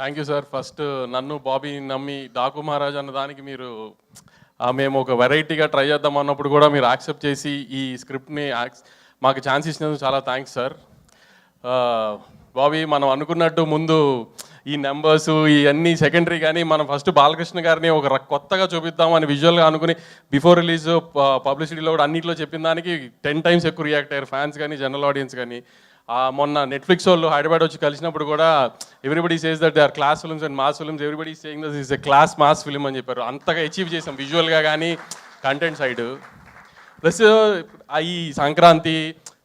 Thank you sir. First నన్ను బాబీని నమ్మి డాకు మహారాజ్ అన్న దానికి మీరు మేము ఒక వెరైటీగా ట్రై చేద్దాం అన్నప్పుడు కూడా మీరు యాక్సెప్ట్ చేసి ఈ స్క్రిప్ట్ని మాకు ఛాన్స్ ఇచ్చినందుకు చాలా థ్యాంక్స్ సార్. బాబీ, మనం అనుకున్నట్టు ముందు ఈ నెంబర్స్ ఇవన్నీ సెకండరీ, కానీ మనం ఫస్ట్ బాలకృష్ణ గారిని ఒక కొత్తగా చూపిద్దామని విజువల్గా అనుకుని బిఫోర్ రిలీజ్ పబ్లిసిటీలో కూడా అన్నింటిలో చెప్పిన దానికి 10 times ఎక్కువ రియాక్ట్ అయ్యారు ఫ్యాన్స్ కానీ జనరల్ ఆడియన్స్ కానీ. మొన్న నెట్ఫ్లిక్స్ వాళ్ళు హైదరాబాద్ వచ్చి కలిసినప్పుడు కూడా everybody says that they are class films and mass films, everybody saying that is a class mass film అని చెప్పారు. అంతగా అచీవ్ చేసాం విజువల్గా కానీ కంటెంట్ సైడ్. ప్లస్ ఈ సంక్రాంతి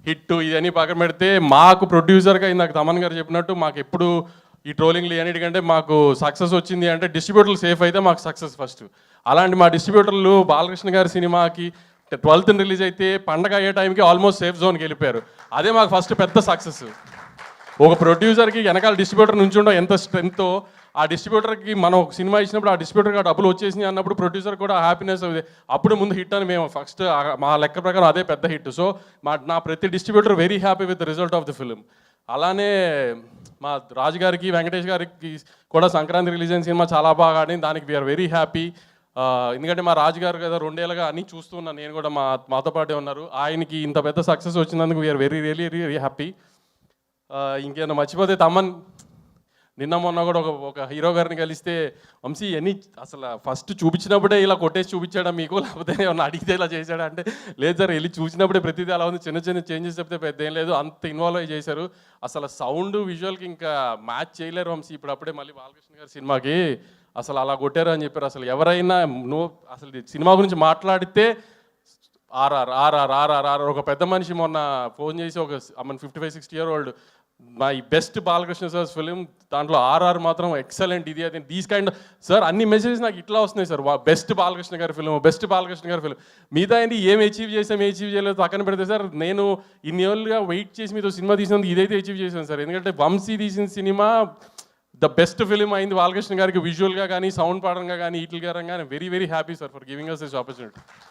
హిట్ ఇవన్నీ పక్కన పెడితే మాకు ప్రొడ్యూసర్గా ఇందాక తమన్ గారు చెప్పినట్టు మాకు ఎప్పుడు ఈ ట్రోలింగ్లు అన్నిటికంటే మాకు సక్సెస్ వచ్చింది అంటే డిస్ట్రిబ్యూటర్లు సేఫ్ అయితే మాకు సక్సెస్ ఫస్ట్. అలాంటి మా డిస్ట్రిబ్యూటర్లు బాలకృష్ణ గారి సినిమాకి 12th రిలీజ్ అయితే పండగ అయ్యే టైంకి ఆల్మోస్ట్ సేఫ్ జోన్కి వెళ్ళిపోయారు. అదే మాకు ఫస్ట్ పెద్ద సక్సెస్. ఒక ప్రొడ్యూసర్కి వెనకాల డిస్ట్రిబ్యూటర్ నుంచి ఉండడం ఎంత స్ట్రెంగ్తో, ఆ డిస్ట్రిబ్యూటర్కి మనం ఒక సినిమా ఇచ్చినప్పుడు ఆ డిస్ట్రిబ్యూటర్కి డబ్బులు వచ్చేసినాయి అన్నప్పుడు ప్రొడ్యూసర్ కూడా హ్యాపీనెస్ అవుతుంది. అప్పుడు ముందు హిట్ అని మేము ఫస్ట్ మా లెక్క ప్రకారం అదే పెద్ద హిట్. సో నా ప్రతి distributor very happy with the result of the film. అలానే మా రాజు గారికి వెంకటేష్ గారికి కూడా సంక్రాంతి రిలీజ్ అయిన సినిమా చాలా బాగా ఆడింది. దానికి వీఆర్ వెరీ హ్యాపీ. ఎందుకంటే మా రాజుగారు కదా 2 ఏళ్ళుగా అన్నీ చూస్తున్నాను, నేను కూడా మాతో పాటే ఉన్నారు. ఆయనకి ఇంత పెద్ద సక్సెస్ వచ్చినందుకు వీఆర్ వెరీ వెరీ హ్యాపీ. ఇంకేమైనా మర్చిపోతే తమన్ నిన్న మొన్న కూడా ఒక హీరో గారిని కలిస్తే, వంశీ అన్నీ అసలు ఫస్ట్ చూపించినప్పుడే ఇలా కొట్టేసి చూపించాడా మీకు, లేకపోతే ఏమన్నా అడిగితే ఇలా చేశాడా అంటే, లేదు సార్ వెళ్ళి చూసినప్పుడే ప్రతిదీ అలా ఉంది, చిన్న చిన్న చేంజెస్ చెప్తే పెద్ద ఏం లేదు, అంత ఇన్వాల్వ్ అయ్యి చేశారు. అసలు సౌండ్ విజువల్కి ఇంకా మ్యాచ్ చేయలేరు వంశీ. ఇప్పుడు అప్పుడే మళ్ళీ బాలకృష్ణ గారి సినిమాకి అసలు అలా కొట్టారు అని చెప్పారు. అసలు ఎవరైనా అసలు సినిమా గురించి మాట్లాడితే ఆర్ఆర్ ఒక పెద్ద మనిషి మొన్న ఫోన్ చేసి ఒక 55-60 year old my best Balakrishna sir film, దాంట్లో ఆర్ఆర్ మాత్రం ఎక్సలెంట్, ఇది అది దీస్ కైండ్ సార్ అన్ని మెసేజెస్ నాకు ఇట్లా వస్తున్నాయి సార్. బెస్ట్ బాలకృష్ణ గారి ఫిలిం, బెస్ట్ బాలకృష్ణ గారి ఫిలిం. మిగతా ఏంటి ఏం అచీవ్ చేయలేదు పక్కన పెడితే సార్, నేను ఇన్ని ఏళ్ళుగా వెయిట్ చేసి మీతో సినిమా తీసినందుకు ఇదైతే అచీవ్ చేశాను సార్. ఎందుకంటే వంశీ తీసిన సినిమా ద బెస్ట్ ఫిలిం అయింది బాలకృష్ణ గారికి, విజువల్గా కానీ సౌండ్ పరంగా కానీ వీటిగా కానీ. Very happy sir for giving us this opportunity.